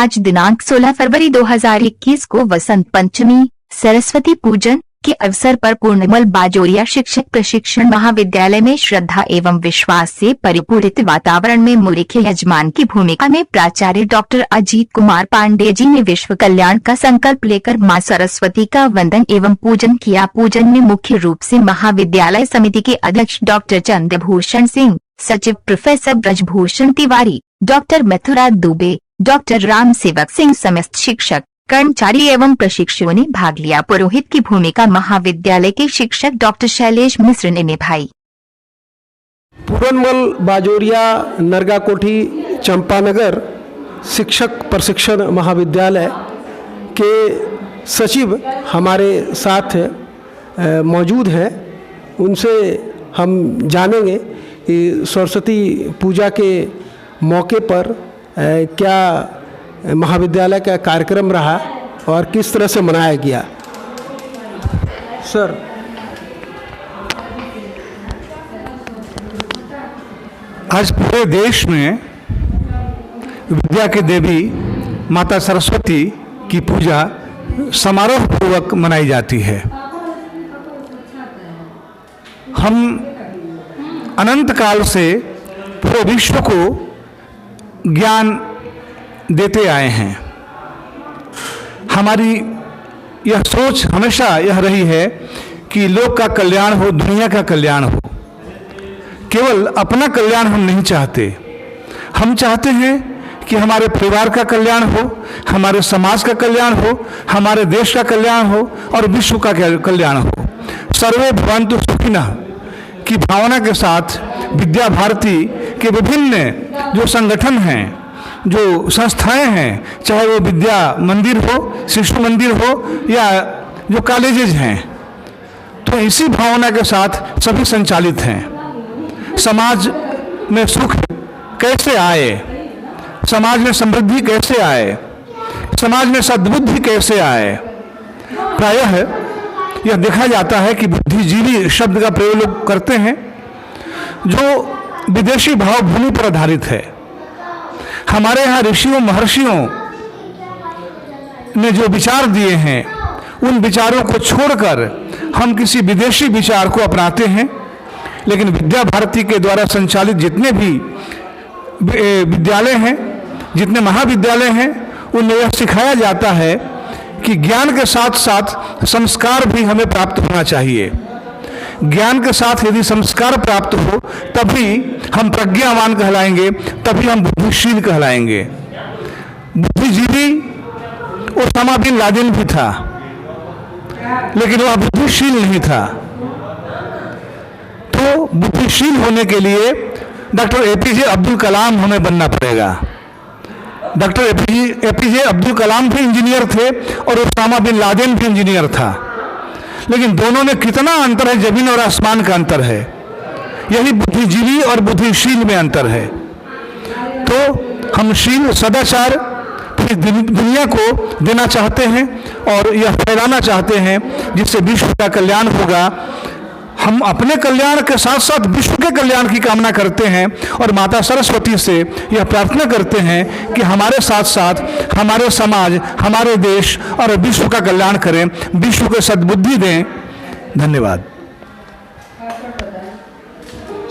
आज दिनांक 16 फरवरी 2021 को वसंत पंचमी सरस्वती पूजन के अवसर पर पूर्णमल बाजोरिया शिक्षक प्रशिक्षण महाविद्यालय में श्रद्धा एवं विश्वास से परिपूरित वातावरण में मुख्य यजमान की भूमिका में प्राचार्य डॉक्टर अजीत कुमार पांडे जी ने विश्व कल्याण का संकल्प लेकर मां सरस्वती का वंदन एवं पूजन किया। पूजन में मुख्य रूप से महाविद्यालय समिति के अध्यक्ष डॉक्टर चंद्रभूषण सिंह, सचिव professor Brajbhushan Tiwari, doctor Mathura Dubey, doctor Ram Sewak Singh समस्त शिक्षक, कर्मचारी एवं प्रशिक्षुओं ने भाग लिया। पुरोहित की भूमिका महाविद्यालय के शिक्षक डॉक्टर शैलेश मिश्र ने निभाई। पूरनमल बाजोरिया नरगाकोठी चंपानगर शिक्षक प्रशिक्षण महाविद्यालय के सचिव हमारे साथ मौजूद हैं। उनसे हम जानेंगे कि सरस्वती पूजा के मौके पर क्या महाविद्यालय का कार्यक्रम रहा और किस तरह से मनाया गया। सर, आज पूरे देश में विद्या की देवी माता सरस्वती की पूजा समारोह पूर्वक मनाई जाती है। हम अनंत काल से पूरे विश्व को ज्ञान देते आए हैं। हमारी यह सोच हमेशा यह रही है कि लोक का कल्याण हो, दुनिया का कल्याण हो। केवल अपना कल्याण हम नहीं चाहते, हम चाहते हैं कि हमारे परिवार का कल्याण हो, हमारे समाज का कल्याण हो, हमारे देश का कल्याण हो और विश्व का कल्याण हो। सर्वे भवन्तु सुखिनः की भावना के साथ विद्या भारती के विभिन्न जो संगठन हैं, जो संस्थाएं हैं, चाहे वो विद्या मंदिर हो, शिशु मंदिर हो या जो कॉलेजेज हैं, तो इसी भावना के साथ सभी संचालित हैं। समाज में सुख कैसे आए, समाज में समृद्धि कैसे आए, समाज में सद्बुद्धि कैसे आए, प्रायः यह देखा जाता है कि बुद्धिजीवी शब्द का प्रयोग लोग करते हैं जो विदेशी भावभूमि पर आधारित है। हमारे यहाँ ऋषियों महर्षियों ने जो विचार दिए हैं, उन विचारों को छोड़कर हम किसी विदेशी विचार को अपनाते हैं। लेकिन विद्या भारती के द्वारा संचालित जितने भी विद्यालय हैं, जितने महाविद्यालय हैं, उनमें यह सिखाया जाता है कि ज्ञान के साथ साथ संस्कार भी हमें प्राप्त होना चाहिए। ज्ञान के साथ यदि संस्कार प्राप्त हो तभी हम प्रज्ञावान कहलाएंगे, तभी हम बुद्धिशील कहलाएंगे। बुद्धिजीवी ओसामा बिन लादेन भी था, लेकिन वह बुद्धिशील नहीं था। तो बुद्धिशील होने के लिए डॉक्टर एपीजे अब्दुल कलाम हमें बनना पड़ेगा। डॉक्टर एपीजे अब्दुल कलाम भी इंजीनियर थे और ओसामा बिन लादेन भी इंजीनियर था, लेकिन दोनों में कितना अंतर है, जमीन और आसमान का अंतर है। यही बुद्धिजीवी और बुद्धिशील में अंतर है। तो हम शील सदाचार पूरी दुनिया को देना चाहते हैं और यह फैलाना चाहते हैं जिससे विश्व का कल्याण होगा। हम अपने कल्याण के साथ साथ विश्व के कल्याण की कामना करते हैं और माता सरस्वती से यह प्रार्थना करते हैं कि हमारे साथ साथ हमारे समाज, हमारे देश और विश्व का कल्याण करें, विश्व को सद्बुद्धि दें। धन्यवाद।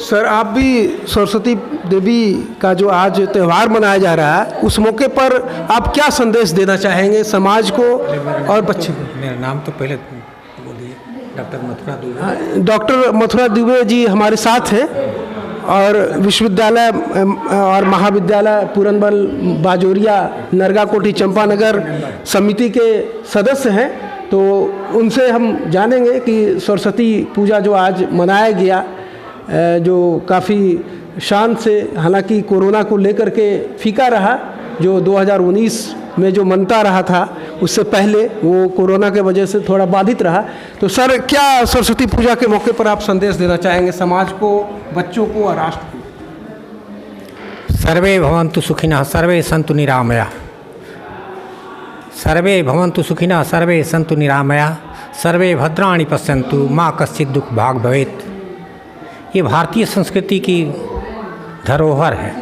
सर, आप भी सरस्वती देवी का जो आज त्यौहार मनाया जा रहा है, उस मौके पर आप क्या संदेश देना चाहेंगे समाज को और बच्चे को? मेरा नाम तो पहले बोलिए। डॉक्टर मथुरा दुबे। डॉक्टर मथुरा दुबे जी हमारे साथ हैं और विश्वविद्यालय और महाविद्यालय पूरनमल बाजोरिया नरगाकोठी चंपानगर समिति के सदस्य हैं। तो उनसे हम जानेंगे कि सरस्वती पूजा जो आज मनाया गया, जो काफ़ी शान से, हालांकि कोरोना को लेकर के फीका रहा, जो 2019 में जो मनता रहा था उससे पहले वो कोरोना के वजह से थोड़ा बाधित रहा। तो सर, क्या सरस्वती पूजा के मौके पर आप संदेश देना चाहेंगे समाज को, बच्चों को और राष्ट्र को? सर्वे भवन्तु सुखिनः सर्वे सन्तु निरामया। सर्वे भवन्तु सुखिनः सर्वे सन्तु निरामया। सर्वे भद्राणि पश्यन्तु मा कश्चित् दुःख भाग् भवेत्। ये भारतीय संस्कृति की धरोहर है।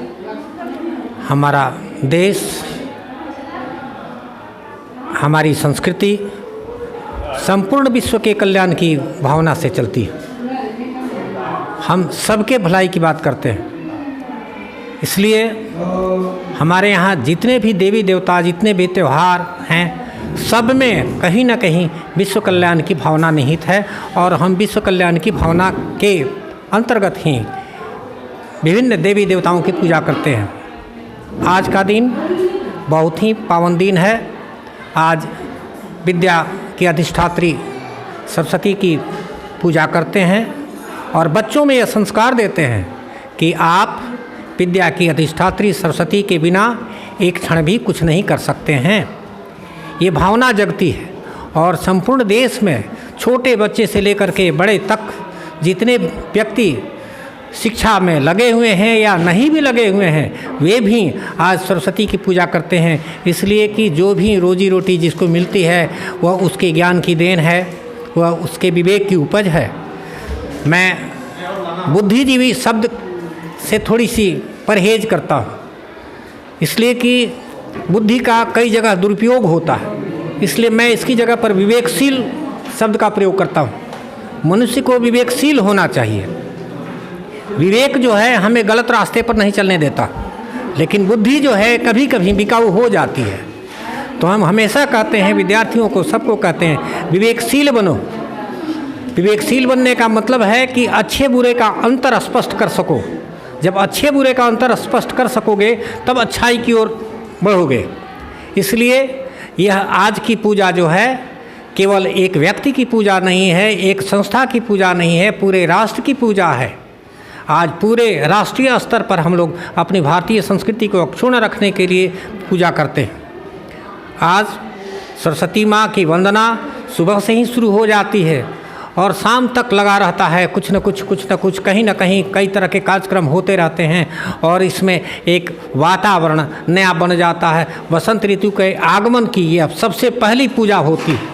हमारा देश हमारी संस्कृति संपूर्ण विश्व के कल्याण की भावना से चलती है। हम सबके भलाई की बात करते हैं, इसलिए हमारे यहाँ जितने भी देवी देवता, जितने भी त्यौहार हैं, सब में कहीं ना कहीं विश्व कल्याण की भावना निहित है और हम विश्व कल्याण की भावना के अंतर्गत ही विभिन्न देवी देवताओं की पूजा करते हैं। आज का दिन बहुत ही पावन दिन है। आज विद्या की अधिष्ठात्री सरस्वती की पूजा करते हैं और बच्चों में यह संस्कार देते हैं कि आप विद्या की अधिष्ठात्री सरस्वती के बिना एक क्षण भी कुछ नहीं कर सकते हैं। ये भावना जगती है और संपूर्ण देश में छोटे बच्चे से लेकर के बड़े तक जितने व्यक्ति शिक्षा में लगे हुए हैं या नहीं भी लगे हुए हैं, वे भी आज सरस्वती की पूजा करते हैं, इसलिए कि जो भी रोजी रोटी जिसको मिलती है वह उसके ज्ञान की देन है, वह उसके विवेक की उपज है। मैं बुद्धिजीवी शब्द से थोड़ी सी परहेज करता हूँ, इसलिए कि बुद्धि का कई जगह दुरुपयोग होता है, इसलिए मैं इसकी जगह पर विवेकशील शब्द का प्रयोग करता हूँ। मनुष्य को विवेकशील होना चाहिए। विवेक जो है हमें गलत रास्ते पर नहीं चलने देता, लेकिन बुद्धि जो है कभी कभी बिकाऊ हो जाती है। तो हम हमेशा कहते हैं विद्यार्थियों को, सबको कहते हैं विवेकशील बनो। विवेकशील बनने का मतलब है कि अच्छे बुरे का अंतर स्पष्ट कर सको। जब अच्छे बुरे का अंतर स्पष्ट कर सकोगे तब अच्छाई की ओर बढ़ोगे। इसलिए यह आज की पूजा जो है केवल एक व्यक्ति की पूजा नहीं है, एक संस्था की पूजा नहीं है, पूरे राष्ट्र की पूजा है। आज पूरे राष्ट्रीय स्तर पर हम लोग अपनी भारतीय संस्कृति को अक्षुण्ण रखने के लिए पूजा करते हैं। आज सरस्वती माँ की वंदना सुबह से ही शुरू हो जाती है और शाम तक लगा रहता है। कुछ न कुछ कहीं ना कहीं कई तरह के कार्यक्रम होते रहते हैं और इसमें एक वातावरण नया बन जाता है। वसंत ऋतु के आगमन की यह सबसे पहली पूजा होती है।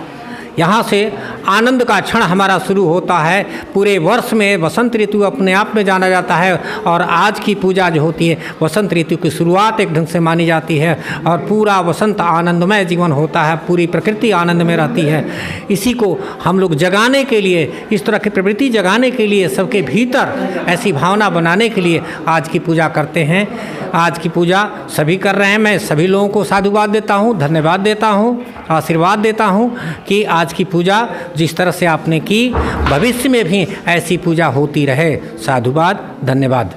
यहाँ से आनंद का क्षण हमारा शुरू होता है। पूरे वर्ष में वसंत ऋतु अपने आप में जाना जाता है और आज की पूजा जो होती है वसंत ऋतु की शुरुआत एक ढंग से मानी जाती है और पूरा वसंत आनंदमय जीवन होता है, पूरी प्रकृति आनंद में रहती है। इसी को हम लोग जगाने के लिए, इस तरह की प्रवृत्ति जगाने के लिए, सबके भीतर ऐसी भावना बनाने के लिए आज की पूजा करते हैं। आज की पूजा सभी कर रहे हैं। मैं सभी लोगों को साधुवाद देता हूँ, धन्यवाद देता हूँ, आशीर्वाद देता हूँ कि आज की पूजा जिस तरह से आपने की भविष्य में भी ऐसी पूजा होती रहे। साधुवाद, धन्यवाद।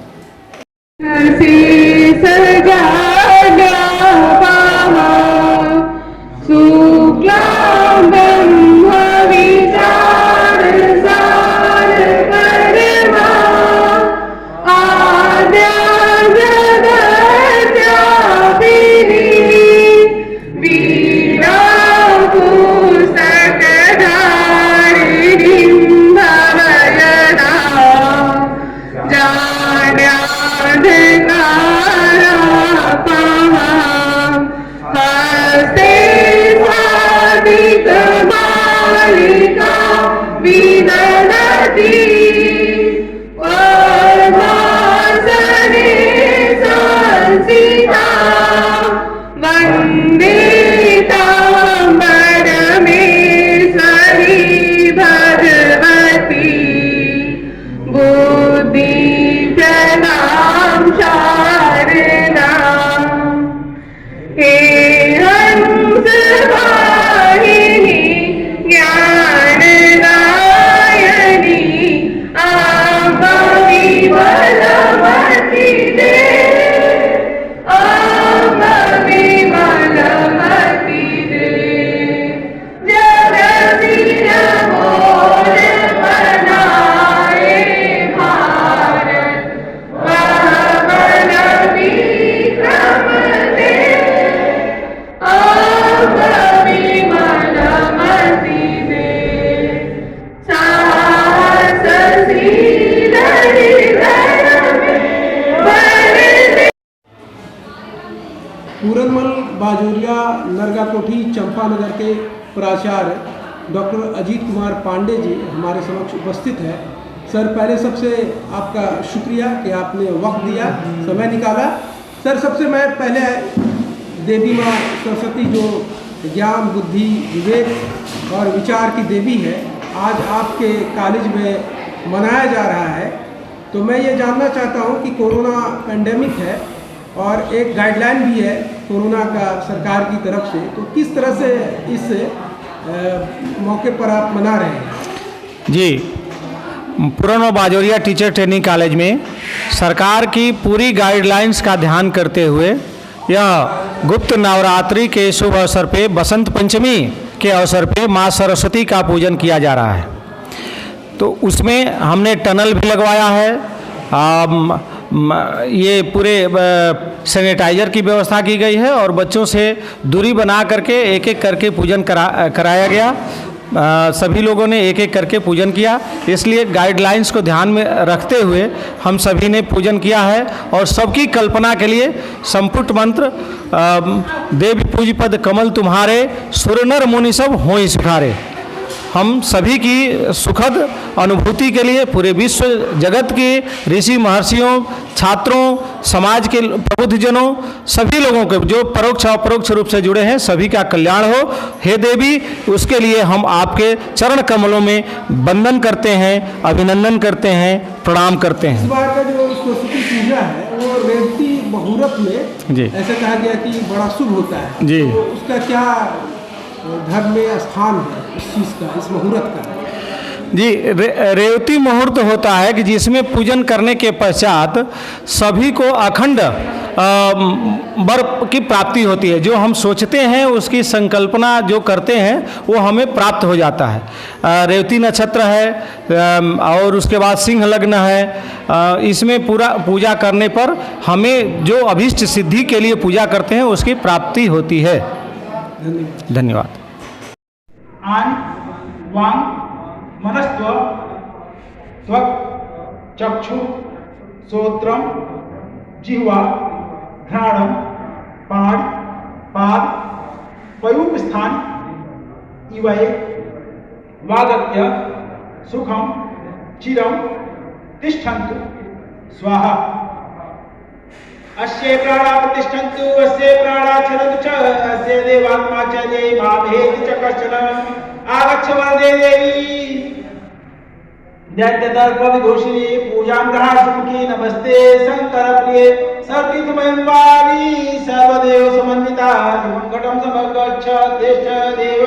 पूरनमल बाजोरिया नरगाकोठी चंपानगर के प्राचार्य डॉक्टर अजीत कुमार पांडे जी हमारे समक्ष उपस्थित है। सर, पहले सबसे आपका शुक्रिया कि आपने वक्त दिया, समय निकाला। सर, सबसे मैं पहले देवी माँ सरस्वती जो ज्ञान, बुद्धि, विवेक और विचार की देवी है, आज आपके कॉलेज में मनाया जा रहा है। तो मैं ये जानना चाहता हूँ कि कोरोना पेंडेमिक है और एक गाइडलाइन भी है कोरोना का सरकार की तरफ से, तो किस तरह से इस मौके पर आप मना रहे हैं? जी, पूरन और बाजोरिया टीचर ट्रेनिंग कॉलेज में सरकार की पूरी गाइडलाइंस का ध्यान करते हुए यह गुप्त नवरात्रि के शुभ अवसर पे बसंत पंचमी के अवसर पे माँ सरस्वती का पूजन किया जा रहा है। तो उसमें हमने टनल भी लगवाया है, ये पूरे सैनिटाइजर की व्यवस्था की गई है और बच्चों से दूरी बना करके एक एक करके पूजन कराया गया। सभी लोगों ने एक एक करके पूजन किया, इसलिए गाइडलाइंस को ध्यान में रखते हुए हम सभी ने पूजन किया है। और सबकी कल्पना के लिए संपुट मंत्र देव पूज पद कमल तुम्हारे, सुर नर मुनि सब हों सुखारे, हम सभी की सुखद अनुभूति के लिए पूरे विश्व जगत के ऋषि महर्षियों, छात्रों, समाज के प्रबुद्धजनों, सभी लोगों के जो परोक्ष अपरोक्ष रूप से जुड़े हैं, सभी का कल्याण हो। हे देवी, उसके लिए हम आपके चरण कमलों में वंदन करते हैं, अभिनंदन करते हैं, प्रणाम करते हैं। इस बार का जो सरस्वती पूजा है वो रेवती मुहूर्त में जी ऐसा कहा गया कि बड़ा शुभ होता है जी। तो उसका क्या धर्म में स्थान है इस चीज़ का, इस मुहूर्त का? जी, रेवती मुहूर्त होता है कि जिसमें पूजन करने के पश्चात सभी को अखंड वर की प्राप्ति होती है। जो हम सोचते हैं उसकी संकल्पना जो करते हैं वो हमें प्राप्त हो जाता है। रेवती नक्षत्र है और उसके बाद सिंह लग्न है। इसमें पूरा पूजा करने पर हमें जो अभीष्ट सिद्धि के लिए पूजा करते हैं उसकी प्राप्ति होती है। धन्यवाद। आन वांग मनस्त्व त्वक चक्षु श्रोत्रम जिह्वा घ्राणम पाद पाद पयूप स्थान इवये वागत्य सुखम चिरम तिष्ठन्तु स्वाहा। अस्य प्राणा प्रतिष्ठन्तु अस्य प्राणा चरन्तु च अस्य देवात्मा च देवाभेति च कश्चन आगच्छ वरदे देवी दैत्यदर्पविदूषिणी पूजां ग्रहासुमुखी नमस्ते शङ्करप्रिये सर्वतीर्थमयं वाणी सर्वदेव समन्विता मङ्गलं समगच्छ तिष्ठ देव